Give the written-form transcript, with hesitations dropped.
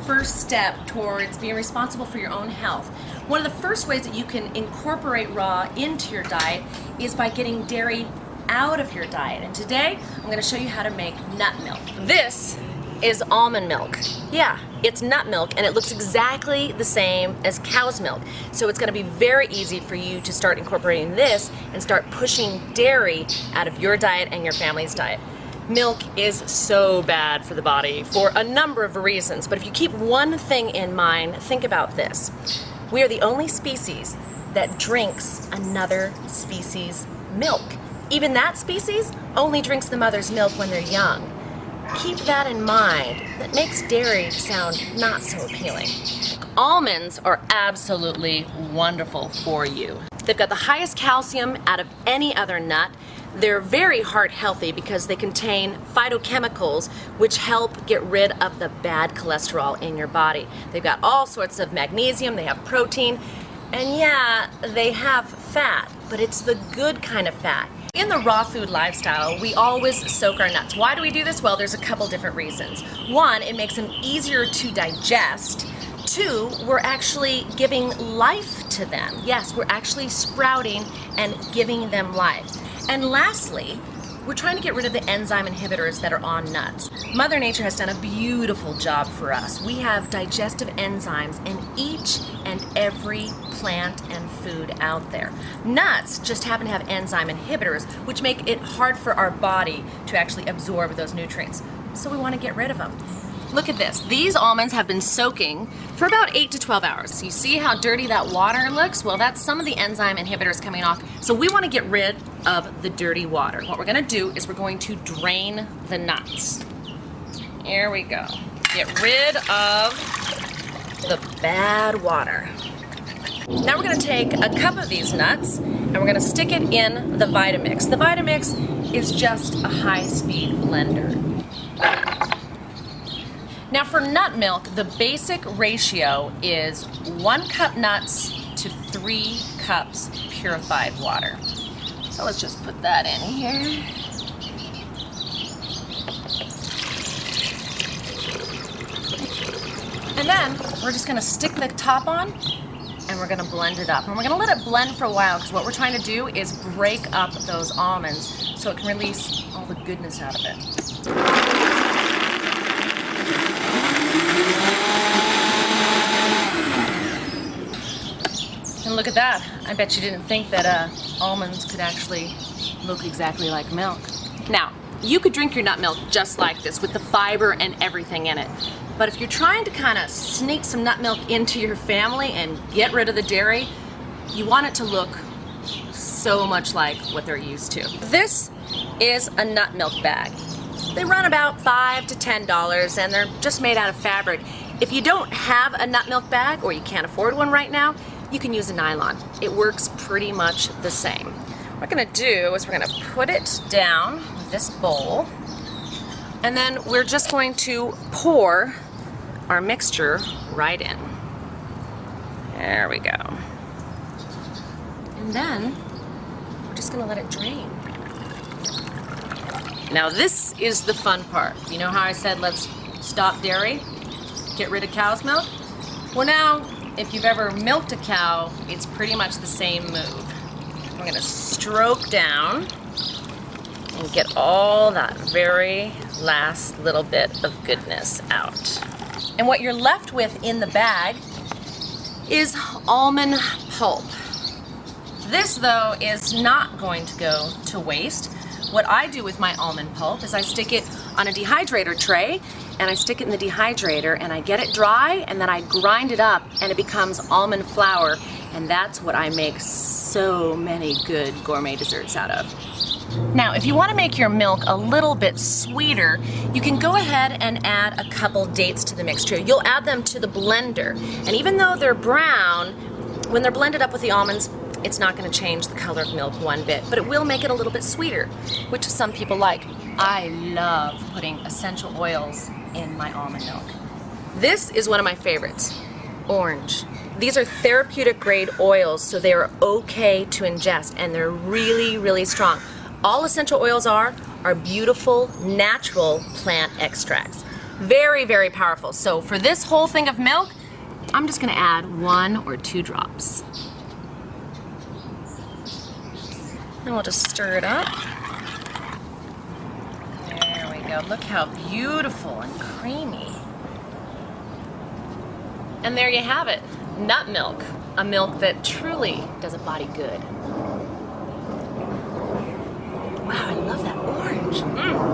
first step towards being responsible for your own health. One of the first ways that you can incorporate raw into your diet is by getting dairy out of your diet. And today, I'm going to show you how to make nut milk. This is almond milk. Yeah, it's nut milk, and it looks exactly the same as cow's milk. So it's going to be very easy for you to start incorporating this and start pushing dairy out of your diet and your family's diet. Milk is so bad for the body for a number of reasons, but if you keep one thing in mind, think about this. We are the only species that drinks another species' milk. Even that species only drinks the mother's milk when they're young. Keep that in mind. That makes dairy sound not so appealing. Almonds are absolutely wonderful for you. They've got the highest calcium out of any other nut. They're very heart healthy because they contain phytochemicals which help get rid of the bad cholesterol in your body. They've got all sorts of magnesium, they have protein, and yeah, they have fat, but it's the good kind of fat. In the raw food lifestyle, we always soak our nuts. Why do we do this? Well, there's a couple different reasons. One, it makes them easier to digest. Two, we're actually giving life to them. Yes, we're actually sprouting and giving them life. And lastly, we're trying to get rid of the enzyme inhibitors that are on nuts. Mother Nature has done a beautiful job for us. We have digestive enzymes in each and every plant and food out there. Nuts just happen to have enzyme inhibitors, which make it hard for our body to actually absorb those nutrients. So we want to get rid of them. Look at this. These almonds have been soaking for about 8 to 12 hours. So you see how dirty that water looks? Well, that's some of the enzyme inhibitors coming off. So we want to get rid of the dirty water. What we're going to do is we're going to drain the nuts. Here we go. Get rid of the bad water. Now we're going to take a cup of these nuts and we're going to stick it in the Vitamix. The Vitamix is just a high-speed blender. Now for nut milk, the basic ratio is 1 cup nuts to 3 cups purified water. So let's just put that in here. And then we're just gonna stick the top on and we're gonna blend it up. And we're gonna let it blend for a while because what we're trying to do is break up those almonds so it can release all the goodness out of it. And look at that. I bet you didn't think that almonds could actually look exactly like milk. Now, you could drink your nut milk just like this with the fiber and everything in it. But if you're trying to kind of sneak some nut milk into your family and get rid of the dairy, you want it to look so much like what they're used to. This is a nut milk bag. They run about $5 to $10 and they're just made out of fabric. If you don't have a nut milk bag or you can't afford one right now, you can use a nylon. It works pretty much the same. What we're gonna do is we're gonna put it down with this bowl, and then we're just going to pour our mixture right in. There we go. And then we're just gonna let it drain. Now this is the fun part. You know how I said let's stop dairy, get rid of cow's milk? Well now, if you've ever milked a cow, it's pretty much the same move. We're gonna stroke down and get all that very last little bit of goodness out. And what you're left with in the bag is almond pulp. This though is not going to go to waste. What I do with my almond pulp is I stick it on a dehydrator tray and I stick it in the dehydrator and I get it dry and then I grind it up and it becomes almond flour, and that's what I make so many good gourmet desserts out of. Now if you want to make your milk a little bit sweeter, you can go ahead and add a couple dates to the mixture. You'll add them to the blender, and even though they're brown, when they're blended up with the almonds, it's not going to change the color of milk one bit, but it will make it a little bit sweeter, which some people like. I love putting essential oils in my almond milk. This is one of my favorites, orange. These are therapeutic grade oils, so they are okay to ingest, and they're really, really strong. All essential oils are beautiful, natural plant extracts. Very, very powerful. So for this whole thing of milk, I'm just gonna add 1 or 2 drops. And we'll just stir it up. There we go. Look how beautiful and creamy. And there you have it, nut milk, a milk that truly does a body good. Wow, I love that orange.